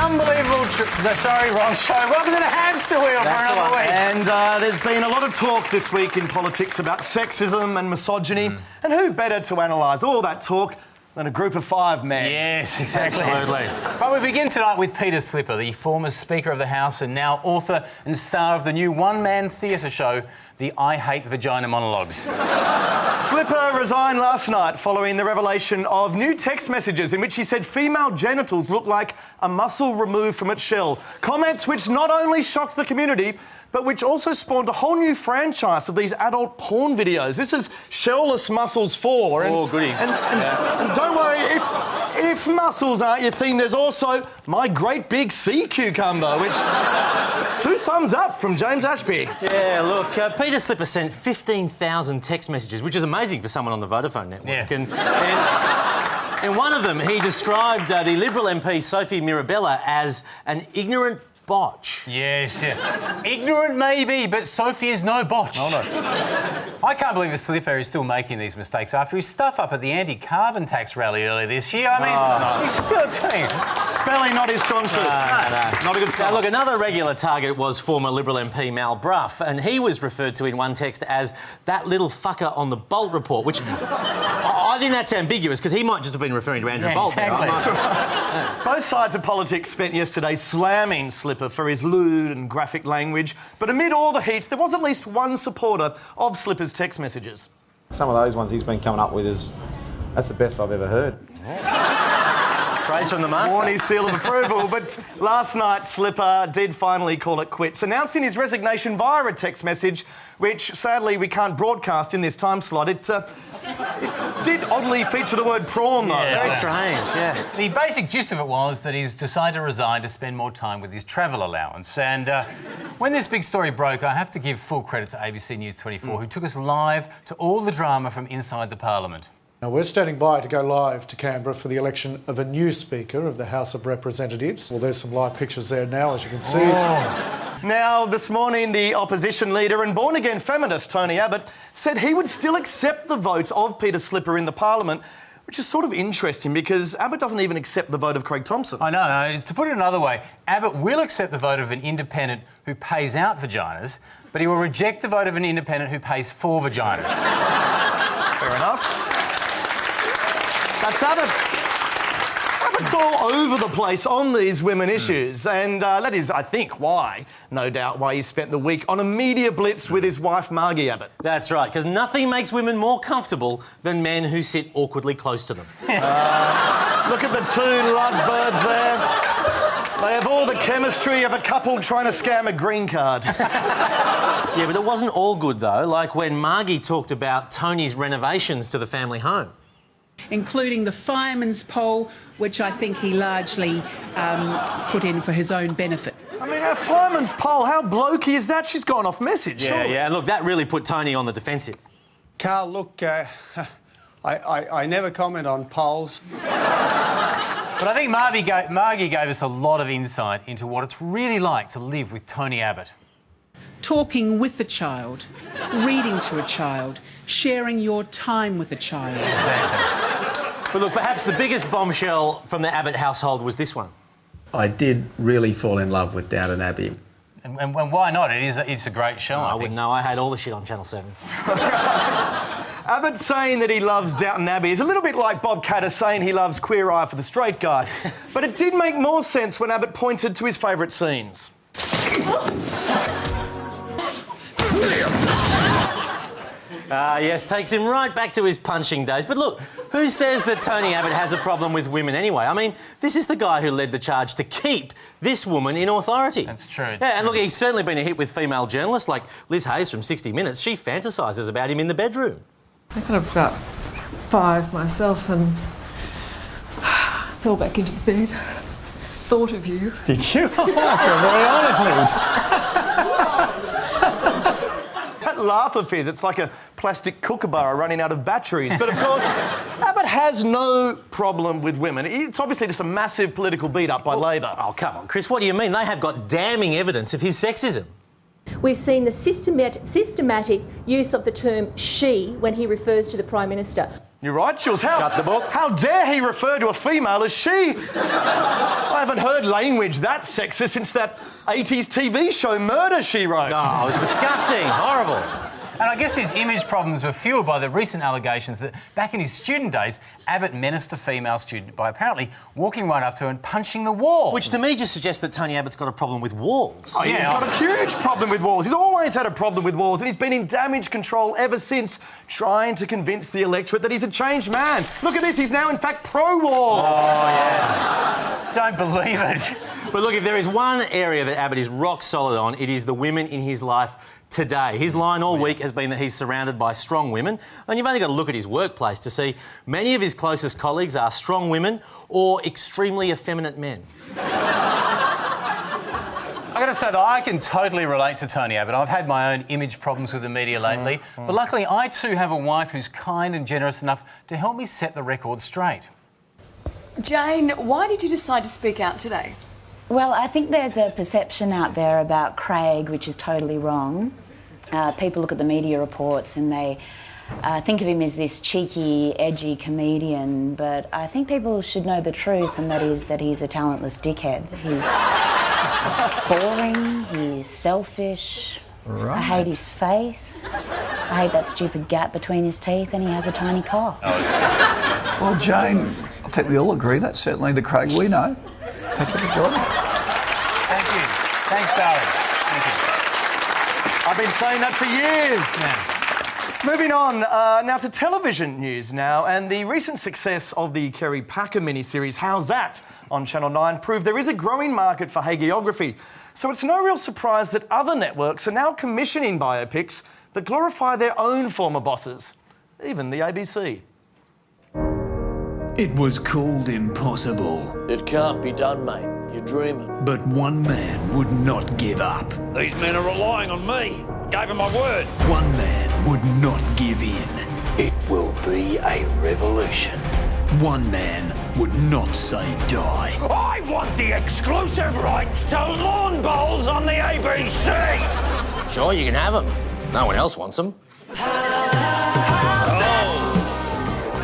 unbelievable... Sorry, wrong show. Welcome to the Hamster Wheel for another week. And there's been a lot of talk this week in politics about sexism and misogyny. And who better to analyse all that talk than a group of five men? Yes, exactly. Absolutely. But we begin tonight with Peter Slipper, the former Speaker of the House and now author and star of the new one-man theatre show, The I Hate Vagina Monologues. Slipper resigned last night following the revelation of new text messages in which he said female genitals look like a mussel removed from its shell. Comments which not only shocked the community, but which also spawned a whole new franchise of these adult porn videos. This is Shellless Muscles 4. Oh, goody. And don't worry, if muscles aren't your thing, there's also My Great Big Sea Cucumber, which... 2 thumbs up from James Ashby. Yeah, look, Peter Slipper sent 15,000 text messages, which is amazing for someone on the Vodafone network. Yeah. And in one of them, he described the Liberal MP Sophie Mirabella as an ignorant botch. Yes, yeah. Ignorant maybe, but Sophie is no botch. Oh, no. I can't believe a Slipper is still making these mistakes after his stuff up at the anti-carbon tax rally earlier this year. I mean, he's still doing it. Spelling not his strong suit. Not a good spell. Now, look, another regular target was former Liberal MP Mal Brough, and he was referred to in one text as that little fucker on the Bolt report, which I think that's ambiguous because he might just have been referring to Andrew Bolt. Exactly. Both sides of politics spent yesterday slamming Slipper for his lewd and graphic language, but amid all the heat, there was at least one supporter of Slipper's text messages. Some of those ones he's been coming up with that's the best I've ever heard. Praise from the master. Warning seal of approval, but last night Slipper did finally call it quits, announcing his resignation via a text message, which sadly we can't broadcast in this time slot. It did oddly feature the word prawn, though. Yeah, Very strange, yeah. The basic gist of it was that he's decided to resign to spend more time with his travel allowance. And when this big story broke, I have to give full credit to ABC News 24, who took us live to all the drama from inside the Parliament. Now, we're standing by to go live to Canberra for the election of a new Speaker of the House of Representatives. Well, there's some live pictures there now, as you can see. Now, this morning, the opposition leader and born-again feminist Tony Abbott said he would still accept the vote of Peter Slipper in the Parliament, which is sort of interesting because Abbott doesn't even accept the vote of Craig Thomson. I know. To put it another way, Abbott will accept the vote of an independent who pays out vaginas, but he will reject the vote of an independent who pays for vaginas. Fair enough. That's Abbott. Abbott's all over the place on these women issues, and that is, I think, no doubt why he spent the week on a media blitz with his wife, Margie Abbott. That's right, because nothing makes women more comfortable than men who sit awkwardly close to them. Look at the 2 lovebirds there. They have all the chemistry of a couple trying to scam a green card. Yeah, but it wasn't all good, though, like when Margie talked about Tony's renovations to the family home. Including the fireman's pole, which I think he largely put in for his own benefit. I mean, our fireman's pole, how blokey is that? She's gone off message, surely. Yeah, and look, that really put Tony on the defensive. Carl, look, I never comment on polls. But I think Margie gave us a lot of insight into what it's really like to live with Tony Abbott. Talking with a child, reading to a child, sharing your time with a child. Exactly. But look, perhaps the biggest bombshell from the Abbott household was this one. I did really fall in love with Downton Abbey. And why not? It's a great show, I think. wouldn't know. I had all the shit on Channel 7. Abbott saying that he loves Downton Abbey is a little bit like Bob Catter saying he loves Queer Eye for the Straight Guy. But it did make more sense when Abbott pointed to his favourite scenes. Yes, takes him right back to his punching days. But look, who says that Tony Abbott has a problem with women anyway? I mean, this is the guy who led the charge to keep this woman in authority. That's true. Yeah, and look, he's certainly been a hit with female journalists like Liz Hayes from 60 Minutes. She fantasises about him in the bedroom. I got up about 5 myself and fell back into the bed. Thought of you. Did you? Oh, I feel very honoured, Liz. That laugh of his, it's like a plastic kookaburra running out of batteries. But of course, Abbott has no problem with women. It's obviously just a massive political beat-up by Labor. Oh, come on, Chris, what do you mean? They have got damning evidence of his sexism. We've seen the systematic use of the term she when he refers to the Prime Minister. You're right, Jules. Cut the book. How dare he refer to a female as she? I haven't heard language that sexist since that 80s TV show Murder, She Wrote. Oh, it was disgusting. Horrible. And I guess his image problems were fueled by the recent allegations that back in his student days, Abbott menaced a female student by apparently walking right up to her and punching the wall. Which to me just suggests that Tony Abbott's got a problem with walls. Oh, yeah, he's got a huge problem with walls. He's always had a problem with walls, and he's been in damage control ever since, trying to convince the electorate that he's a changed man. Look at this, he's now in fact pro-wall. Oh, yes. Don't believe it. But look, if there is one area that Abbott is rock solid on, it is the women in his life today. His line all week has been that he's surrounded by strong women, and you've only got to look at his workplace to see many of his closest colleagues are strong women or extremely effeminate men. I've got to say that I can totally relate to Tony Abbott. I've had my own image problems with the media lately, but luckily I too have a wife who's kind and generous enough to help me set the record straight. Jane, why did you decide to speak out today? Well, I think there's a perception out there about Craig which is totally wrong. People look at the media reports and they think of him as this cheeky, edgy comedian, but I think people should know the truth, and that is that he's a talentless dickhead. He's boring, he's selfish. Right. I hate his face. I hate that stupid gap between his teeth, and he has a tiny cock. Well, Jane, I think we all agree that's certainly the Craig we know. Thank you for joining us. Thank you. Thanks, darling. Thank you. I've been saying that for years. Yeah. Moving on now to television news now, and the recent success of the Kerry Packer miniseries How's That on Channel 9 proved there is a growing market for hagiography. So it's no real surprise that other networks are now commissioning biopics that glorify their own former bosses, even the ABC. It was called impossible. It can't be done, mate. You're dreaming. But one man would not give up. These men are relying on me. Gave them my word. One man would not give in. It will be a revolution. One man would not say die. I want the exclusive rights to lawn bowls on the ABC. Sure, you can have them. No one else wants them.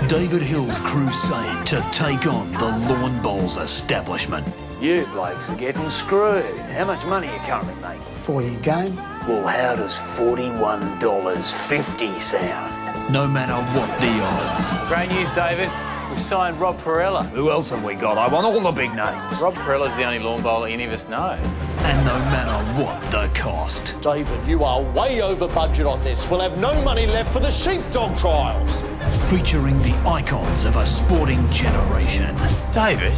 David Hill's crusade to take on the Lawn Bowls establishment. You blokes are getting screwed. How much money are you currently making? 4-year game. Well, how does $41.50 sound? No matter what the odds. Great news, David. We've signed Rob Perella. Who else have we got? I want all the big names. Rob Perella's the only lawn bowler any of us know. And no matter what the cost. David, you are way over budget on this. We'll have no money left for the sheepdog trials. Featuring the icons of a sporting generation. David,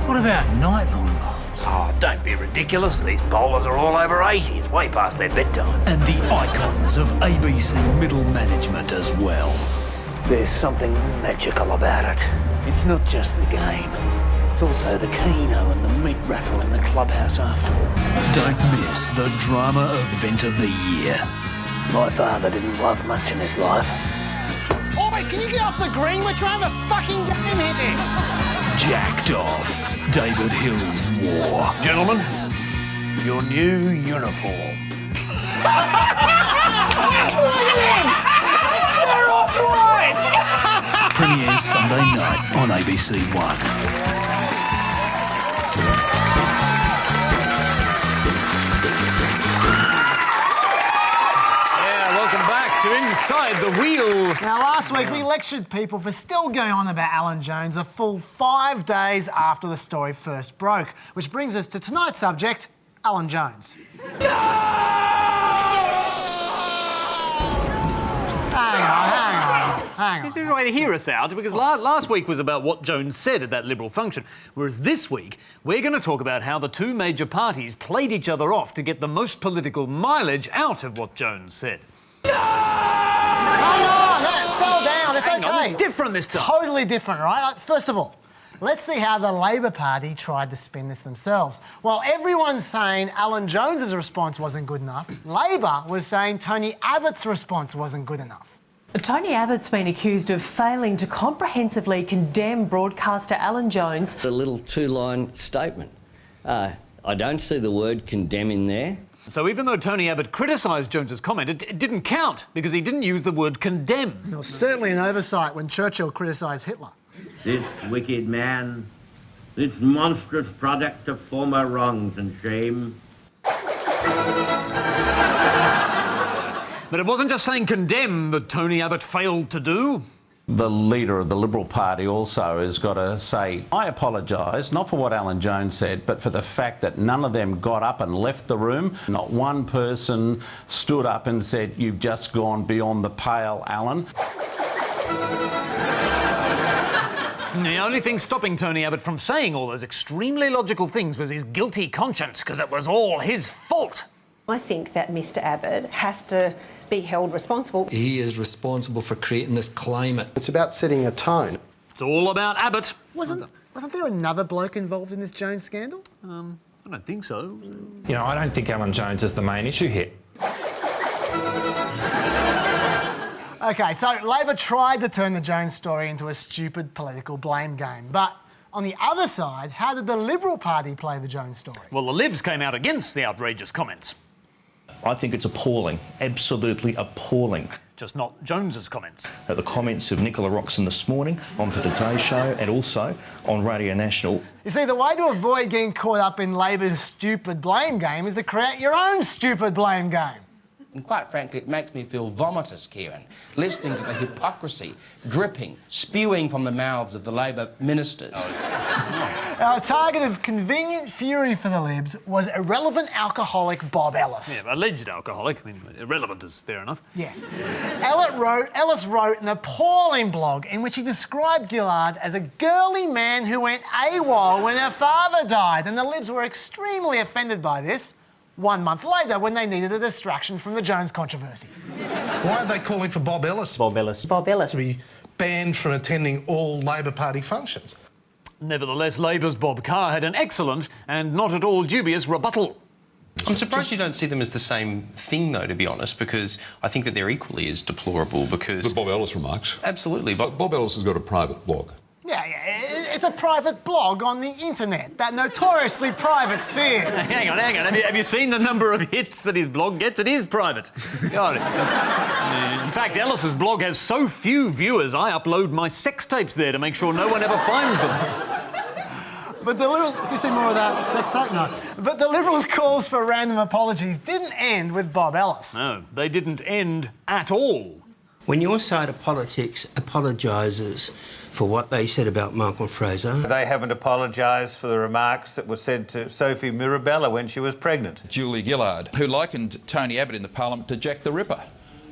what about night lawn bowls? Oh, don't be ridiculous. These bowlers are all over 80. It's way past their bedtime. And the icons of ABC middle management as well. There's something magical about it. It's not just the game. It's also the keno and the meat raffle in the clubhouse afterwards. Don't miss the drama event of the year. My father didn't love much in his life. Oi, can you get off the green? We're trying a fucking game here. Jacked off. David Hill's War. Gentlemen, your new uniform. They're off right! Premieres Sunday night on ABC One. To Inside the Wheel. Now, last week we lectured people for still going on about Alan Jones a full 5 days after the story first broke, which brings us to tonight's subject, Alan Jones. Hang on. This is a way to hear us out, because last week was about what Jones said at that Liberal function, whereas this week we're going to talk about how the two major parties played each other off to get the most political mileage out of what Jones said. Settle down, it's Hang okay. on, it's different this time. Totally different, right? First of all, let's see how the Labor Party tried to spin this themselves. While everyone's saying Alan Jones's response wasn't good enough, Labor was saying Tony Abbott's response wasn't good enough. Tony Abbott's been accused of failing to comprehensively condemn broadcaster Alan Jones. A little two-line statement. I don't see the word condemn in there. So even though Tony Abbott criticised Jones's comment, it didn't count because he didn't use the word condemn. It was certainly an oversight when Churchill criticised Hitler. This wicked man, this monstrous product of former wrongs and shame. But it wasn't just saying condemn that Tony Abbott failed to do. The leader of the Liberal Party also has got to say, I apologise, not for what Alan Jones said, but for the fact that none of them got up and left the room. Not one person stood up and said, you've just gone beyond the pale, Alan. The only thing stopping Tony Abbott from saying all those extremely logical things was his guilty conscience, because it was all his fault. I think that Mr Abbott has to be held responsible. He is responsible for creating this climate. It's about setting a tone. It's all about Abbott. Wasn't there another bloke involved in this Jones scandal? I don't think so. You know, I don't think Alan Jones is the main issue here. OK, so Labor tried to turn the Jones story into a stupid political blame game. But on the other side, how did the Liberal Party play the Jones story? Well, the Libs came out against the outrageous comments. I think it's appalling, absolutely appalling. Just not Jones's comments. The comments of Nicola Roxon this morning on the Today Show and also on Radio National. You see, the way to avoid getting caught up in Labor's stupid blame game is to create your own stupid blame game. And quite frankly, it makes me feel vomitous, Kieran, listening to the hypocrisy dripping, spewing from the mouths of the Labor ministers. Our target of convenient fury for the Libs was irrelevant alcoholic Bob Ellis. Yeah, alleged alcoholic. I mean, irrelevant is fair enough. Yes. Ellis wrote an appalling blog in which he described Gillard as a girly man who went AWOL when her father died, and the Libs were extremely offended by this. 1 month later, when they needed a distraction from the Jones controversy. Why are they calling for Bob Ellis? Bob Ellis. Bob Ellis. To be banned from attending all Labor Party functions. Nevertheless, Labor's Bob Carr had an excellent and not at all dubious rebuttal. I'm surprised you don't see them as the same thing, though, to be honest, because I think that they're equally as deplorable because... The Bob Ellis remarks. Absolutely. Bob Ellis has got a private blog. Yeah, it's a private blog on the internet, that notoriously private sphere. Hang on. Have you seen the number of hits that his blog gets? It is private. God. In fact, Ellis's blog has so few viewers, I upload my sex tapes there to make sure no one ever finds them. But the Liberals... You see more of that sex tape? No. But the Liberals' calls for random apologies didn't end with Bob Ellis. No, they didn't end at all. When your side of politics apologises for what they said about Michael Fraser... They haven't apologised for the remarks that were said to Sophie Mirabella when she was pregnant. Julie Gillard, who likened Tony Abbott in the Parliament to Jack the Ripper,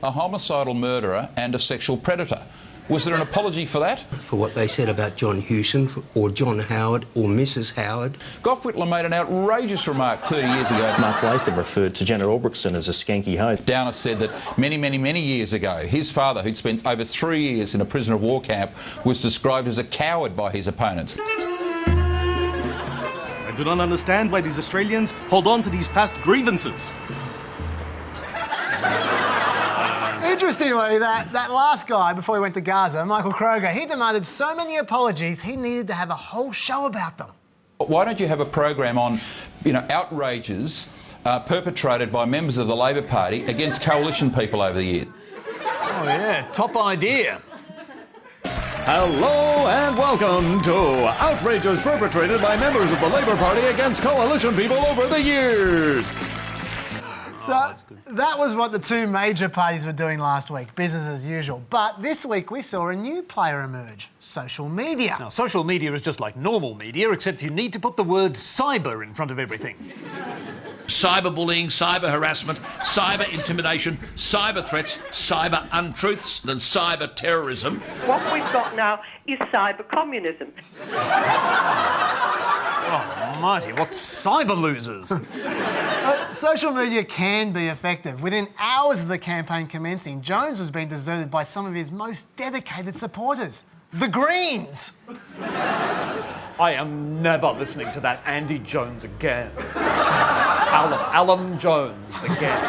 a homicidal murderer and a sexual predator. Was there an apology for that? For what they said about John Hewson or John Howard or Mrs Howard. Gough Whitlam made an outrageous remark 30 years ago. Mark Latham referred to Jenna Albrechtson as a skanky hoe. Downer said that many years ago, his father, who'd spent over 3 years in a prisoner of war camp, was described as a coward by his opponents. I do not understand why these Australians hold on to these past grievances. Interestingly, that last guy, before he went to Gaza, Michael Kroger, he demanded so many apologies, he needed to have a whole show about them. Why don't you have a program on, outrages perpetrated by members of the Labor Party against coalition people over the years? Oh, yeah, top idea. Hello and welcome to outrages perpetrated by members of the Labor Party against coalition people over the years. So that was what the two major parties were doing last week, business as usual. But this week we saw a new player emerge, social media. Now, social media is just like normal media, except you need to put the word cyber in front of everything. Cyberbullying, cyber harassment, cyber intimidation, cyber threats, cyber untruths, and cyber terrorism. What we've got now is cyber communism. Oh, mighty, what cyber losers. Social media can be effective. Within hours of the campaign commencing, Jones was being deserted by some of his most dedicated supporters, the Greens. I am never listening to that Andy Jones again. Alan Jones again.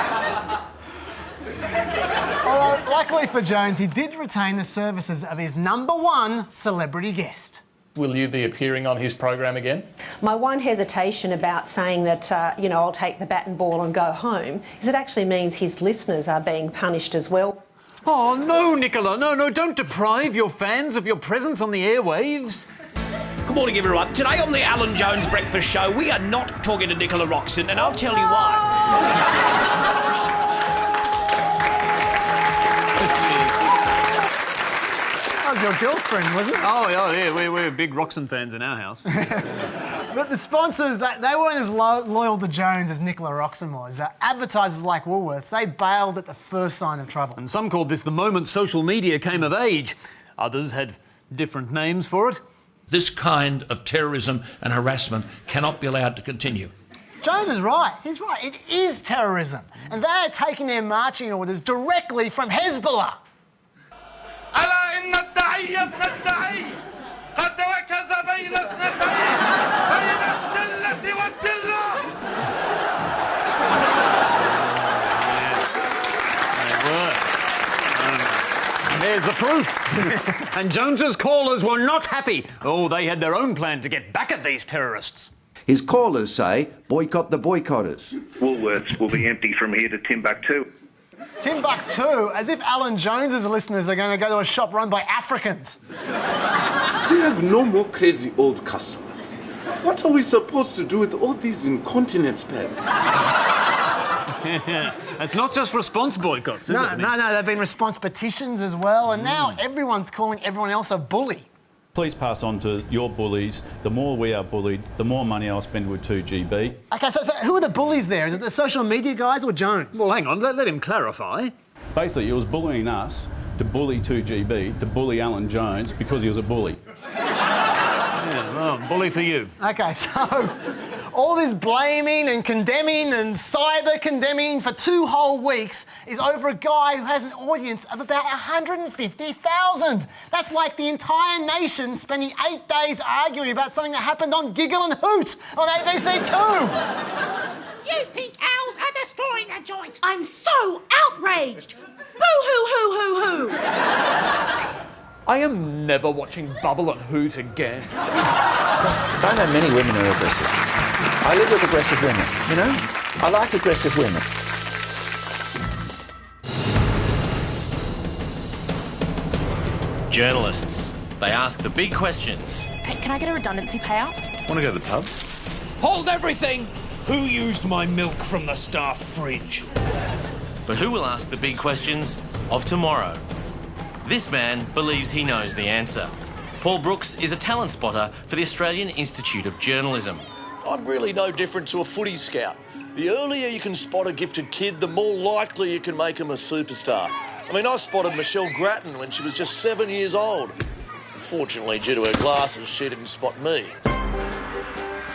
Although, luckily for Jones, he did retain the services of his #1 celebrity guest. Will you be appearing on his program again? My one hesitation about saying that, I'll take the bat and ball and go home is it actually means his listeners are being punished as well. Oh, no, Nicola, no, don't deprive your fans of your presence on the airwaves. Good morning, everyone. Today on the Alan Jones Breakfast Show, we are not talking to Nicola Roxon, and I'll tell you why. That was your girlfriend, was it? Oh, yeah, we're big Roxon fans in our house. But the sponsors, they weren't as loyal to Jones as Nicola Roxon was. Advertisers like Woolworths, they bailed at the first sign of trouble. And some called this the moment social media came of age. Others had different names for it. This kind of terrorism and harassment cannot be allowed to continue. Jones is right. He's right. It is terrorism. And they are taking their marching orders directly from Hezbollah. ألا إن الداعي ابن الداعي قد ركز بين اثنتين بين السلة والدلة. There's the proof. And Jones's callers were not happy. Oh, they had their own plan to get back at these terrorists. His callers say, boycott the boycotters. Woolworths will be empty from here to Timbuktu. Timbuktu, as if Alan Jones's listeners are going to go to a shop run by Africans. We have no more crazy old customers. What are we supposed to do with all these incontinence pads? It's not just response boycotts, is it? No, there have been response petitions as well, and now everyone's calling everyone else a bully. Please pass on to your bullies. The more we are bullied, the more money I'll spend with 2GB. OK, so who are the bullies there? Is it the social media guys or Jones? Well, hang on, let him clarify. Basically, it was bullying us to bully 2GB, to bully Alan Jones because he was a bully. Yeah, well, bully for you. OK, so all this blaming and condemning and cyber condemning for 2 whole weeks is over a guy who has an audience of about 150,000. That's like the entire nation spending 8 days arguing about something that happened on Giggle and Hoot on ABC2. You pink owls are destroying a joint. I'm so outraged. Boo-hoo-hoo-hoo-hoo. I am never watching Bubble and Hoot again. I don't know many women are aggressive. I live with aggressive women, you know? I like aggressive women. Journalists. They ask the big questions. Hey, can I get a redundancy payout? Want to go to the pub? Hold everything! Who used my milk from the staff fridge? But who will ask the big questions of tomorrow? This man believes he knows the answer. Paul Brooks is a talent spotter for the Australian Institute of Journalism. I'm really no different to a footy scout. The earlier you can spot a gifted kid, the more likely you can make them a superstar. I mean, I spotted Michelle Grattan when she was just 7 years old. Unfortunately, due to her glasses, she didn't spot me.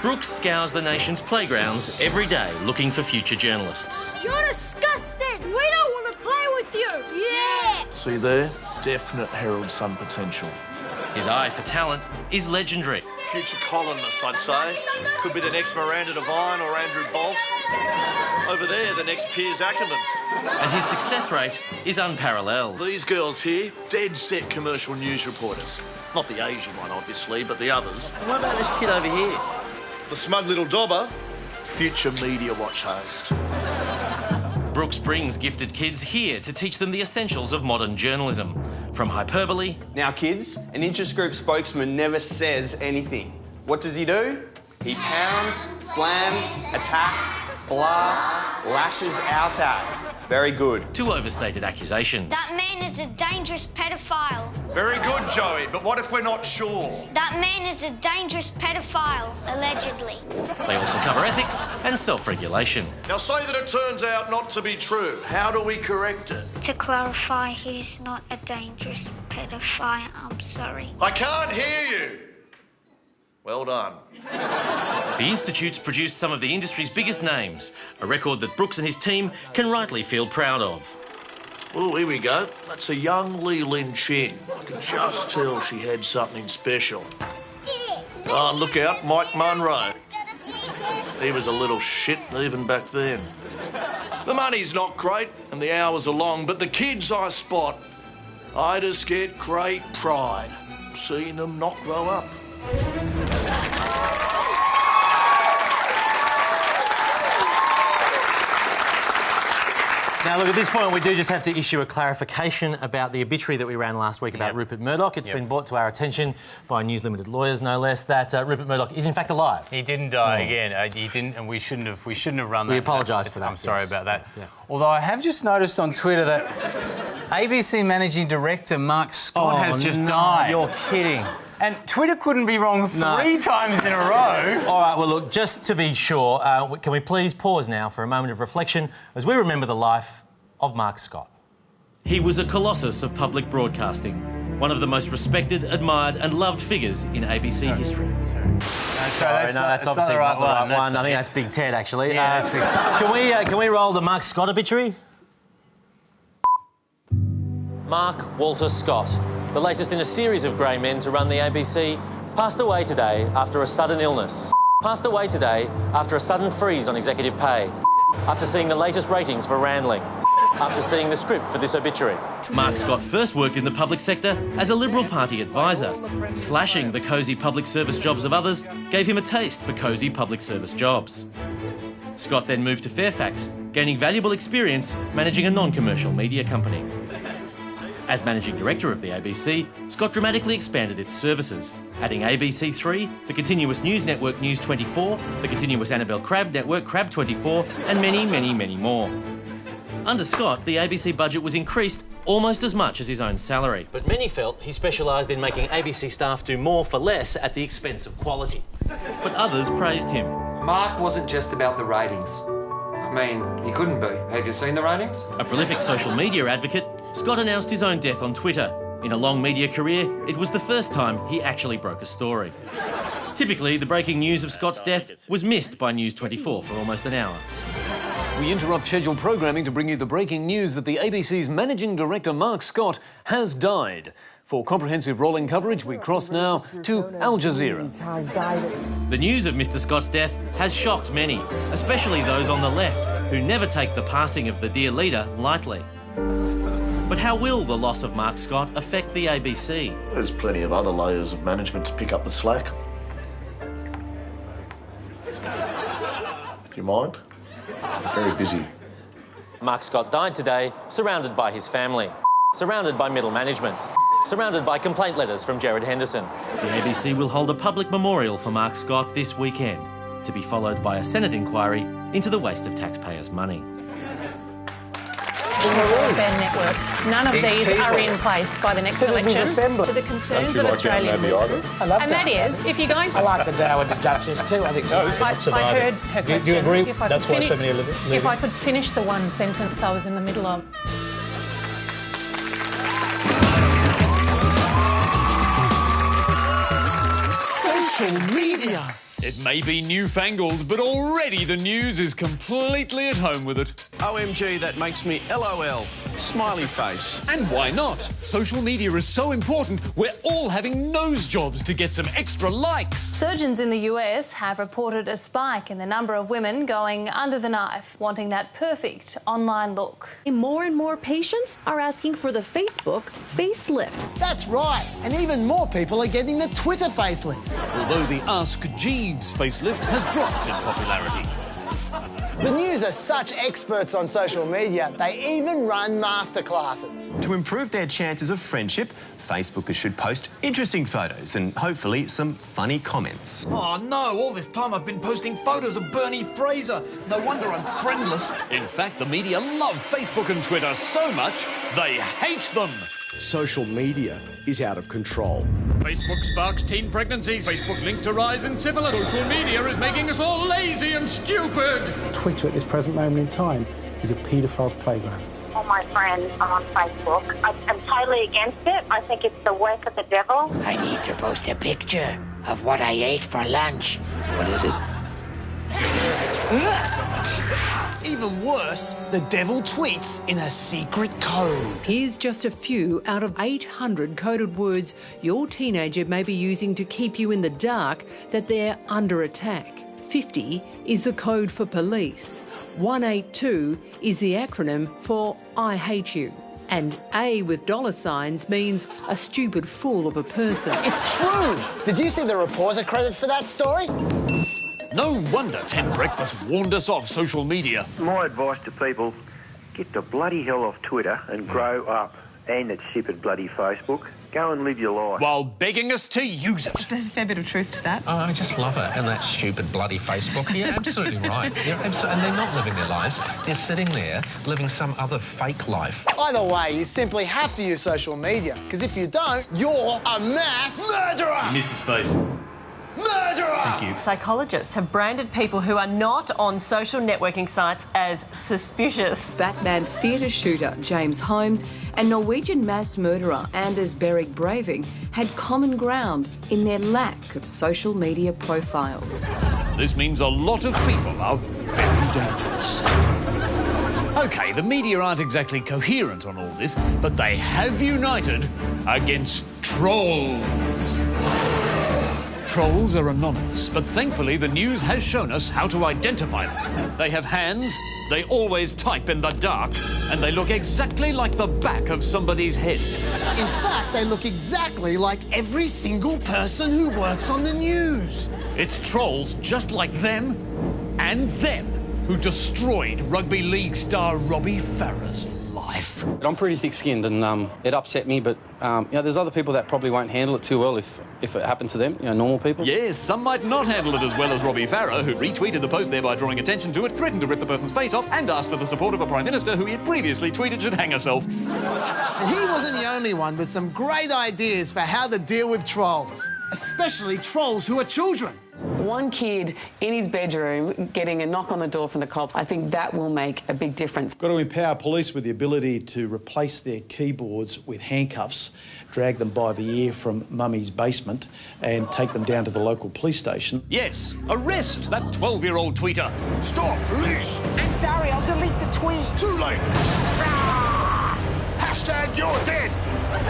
Brooks scours the nation's playgrounds every day looking for future journalists. You're disgusting. We don't want to play with you. Yeah. See there? Definite herald sun potential. His eye for talent is legendary. Future columnist, I'd say. Could be the next Miranda Devine or Andrew Bolt. Over there, the next Piers Ackerman. And his success rate is unparalleled. These girls here, dead set commercial news reporters. Not the Asian one, obviously, but the others. And what about this kid over here? The smug little dobber, future Media Watch host. Brooks brings gifted kids here to teach them the essentials of modern journalism. From hyperbole... Now, kids, an interest group spokesman never says anything. What does he do? He pounds, slams, attacks, blasts, lashes out at. Very good. To overstated accusations. That man is a dangerous pedophile. Very good, Joey, but what if we're not sure? That man is a dangerous pedophile, allegedly. They also cover ethics and self-regulation. Now, say that it turns out not to be true. How do we correct it? To clarify, he's not a dangerous pedophile. I'm sorry. I can't hear you. Well done. The Institute's produced some of the industry's biggest names, a record that Brooks and his team can rightly feel proud of. Oh, here we go. That's a young Lee Lin Chin. I could just tell she had something special. Oh, look out, Mike Munro. He was a little shit even back then. The money's not great and the hours are long, but the kids I spot, I just get great pride seeing them not grow up. Now, look, at this point, we do just have to issue a clarification about the obituary that we ran last week about Rupert Murdoch. It's been brought to our attention by News Limited lawyers, no less, that Rupert Murdoch is in fact alive. He didn't die again. He didn't, and we shouldn't have run that. We apologise for that. I'm sorry about that. Yeah. Although I have just noticed on Twitter that ABC Managing Director Mark Scott has just died. You're kidding. And Twitter couldn't be wrong three times in a row. All right, well, look, just to be sure, can we please pause now for a moment of reflection as we remember the life of Mark Scott? He was a colossus of public broadcasting, one of the most respected, admired and loved figures in ABC history. Sorry, that's obviously not the right one. I think that's Big Ted, actually. Yeah, that's Big Ted. Can we roll the Mark Scott obituary? Mark Walter Scott, the latest in a series of grey men to run the ABC, passed away today after a sudden illness. Passed away today after a sudden freeze on executive pay. After seeing the latest ratings for Randling. After seeing the script for this obituary. Mark Scott first worked in the public sector as a Liberal Party advisor. Slashing the cosy public service jobs of others gave him a taste for cosy public service jobs. Scott then moved to Fairfax, gaining valuable experience managing a non-commercial media company. As managing director of the ABC, Scott dramatically expanded its services, adding ABC3, the continuous news network News 24, the continuous Annabelle Crabb network Crabb 24, and many, many, many more. Under Scott, the ABC budget was increased almost as much as his own salary. But many felt he specialised in making ABC staff do more for less at the expense of quality. But others praised him. Mark wasn't just about the ratings. I mean, he couldn't be. Have you seen the ratings? A prolific social media advocate, Scott announced his own death on Twitter. In a long media career, it was the first time he actually broke a story. Typically, the breaking news of Scott's death was missed by News 24 for almost an hour. We interrupt scheduled programming to bring you the breaking news that the ABC's managing director Mark Scott has died. For comprehensive rolling coverage, we cross now to Al Jazeera. The news of Mr. Scott's death has shocked many, especially those on the left, who never take the passing of the dear leader lightly. But how will the loss of Mark Scott affect the ABC? There's plenty of other layers of management to pick up the slack. Do you mind? I'm very busy. Mark Scott died today, surrounded by his family, surrounded by middle management, surrounded by complaint letters from Gerard Henderson. The ABC will hold a public memorial for Mark Scott this weekend, to be followed by a Senate inquiry into the waste of taxpayers' money. Broadband network. None of these are in place by the next election. To the concerns of Australian women. And that is, if you're going to... I like the Dowager Duchess too. I think I heard her question. Do you agree? That's why so many are leaving. If I could finish the one sentence I was in the middle of. Social media. It may be newfangled, but already the news is completely at home with it. OMG, that makes me LOL. Smiley face. And why not? Social media is so important, we're all having nose jobs to get some extra likes. Surgeons in the US have reported a spike in the number of women going under the knife, wanting that perfect online look. More and more patients are asking for the Facebook facelift. That's right, and even more people are getting the Twitter facelift. Although the Ask Jeeves facelift has dropped in popularity. The news are such experts on social media, they even run masterclasses. To improve their chances of friendship, Facebookers should post interesting photos and hopefully some funny comments. Oh no, all this time I've been posting photos of Bernie Fraser. No wonder I'm friendless. In fact, the media love Facebook and Twitter so much, they hate them. Social media is out of control. Facebook sparks teen pregnancies. Facebook linked to rise in syphilis. Social media is making us all lazy and stupid. Twitter at this present moment in time is a paedophile's playground. All my friends are on Facebook. I'm totally against it. I think it's the work of the devil. I need to post a picture of what I ate for lunch. What is it? Even worse, the devil tweets in a secret code. Here's just a few out of 800 coded words your teenager may be using to keep you in the dark that they're under attack. 50 is the code for police. 182 is the acronym for I hate you. And A with dollar signs means a stupid fool of a person. It's true! Did you see the reporter credit for that story? No wonder 10 Breakfast warned us off social media. My advice to people, get the bloody hell off Twitter and grow up. And that stupid bloody Facebook. Go and live your life. While begging us to use it. There's a fair bit of truth to that. Oh, I just love it. And that stupid bloody Facebook. You're absolutely right. And they're not living their lives. They're sitting there living some other fake life. Either way, you simply have to use social media, because if you don't, you're a mass murderer! He missed his face. Murderer! Thank you. Psychologists have branded people who are not on social networking sites as suspicious. Batman theatre shooter James Holmes and Norwegian mass murderer Anders Behring Breivik had common ground in their lack of social media profiles. This means a lot of people are very dangerous. OK, the media aren't exactly coherent on all this, but they have united against trolls. Trolls are anonymous, but thankfully the news has shown us how to identify them. They have hands, they always type in the dark, and they look exactly like the back of somebody's head. In fact, they look exactly like every single person who works on the news. It's trolls just like them and them who destroyed rugby league star Robbie Farah's life. I'm pretty thick-skinned and it upset me, but there's other people that probably won't handle it too well if it happened to them, normal people. Yes, some might not handle it as well as Robbie Farah, who retweeted the post thereby drawing attention to it, threatened to rip the person's face off, and asked for the support of a Prime Minister who he had previously tweeted should hang herself. And he wasn't the only one with some great ideas for how to deal with trolls, especially trolls who are children. One kid in his bedroom getting a knock on the door from the cops, I think that will make a big difference. Got to empower police with the ability to replace their keyboards with handcuffs, drag them by the ear from mummy's basement and take them down to the local police station. Yes, arrest that 12-year-old tweeter. Stop, police! I'm sorry, I'll delete the tweet. Too late! Hashtag you're dead!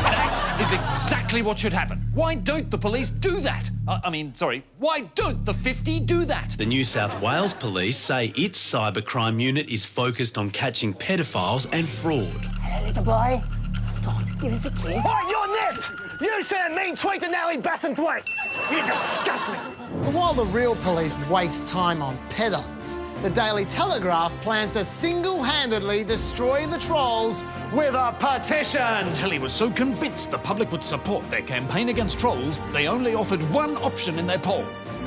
That is exactly what should happen. Why don't the police do that? Why don't the 50 do that? The New South Wales Police say its cybercrime unit is focused on catching pedophiles and fraud. Hello, little boy. Come on, give us a kiss. Hey, you're next! You sent a mean tweet to Nellie Bassingthwaite! You disgust me! But while the real police waste time on pedos, the Daily Telegraph plans to single-handedly destroy the trolls with a petition. Telly was so convinced the public would support their campaign against trolls, they only offered one option in their poll.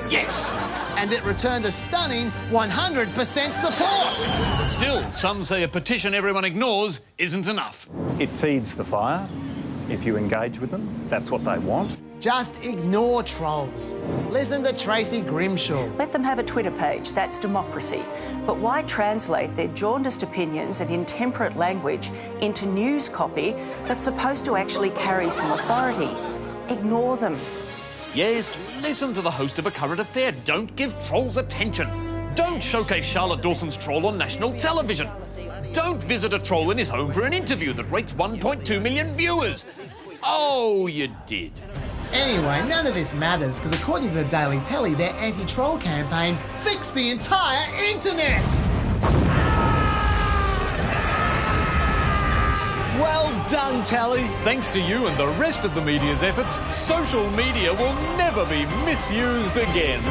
Yes. And it returned a stunning 100% support. Still, some say a petition everyone ignores isn't enough. It feeds the fire. If you engage with them, that's what they want. Just ignore trolls. Listen to Tracy Grimshaw. Let them have a Twitter page, that's democracy. But why translate their jaundiced opinions and intemperate language into news copy that's supposed to actually carry some authority? Ignore them. Yes, listen to the host of a current affair. Don't give trolls attention. Don't showcase Charlotte Dawson's troll on national television. Don't visit a troll in his home for an interview that rates 1.2 million viewers. Oh, you did. Anyway, none of this matters, because according to the Daily Telly, their anti-troll campaign fixed the entire internet! Well done, Telly! Thanks to you and the rest of the media's efforts, social media will never be misused again.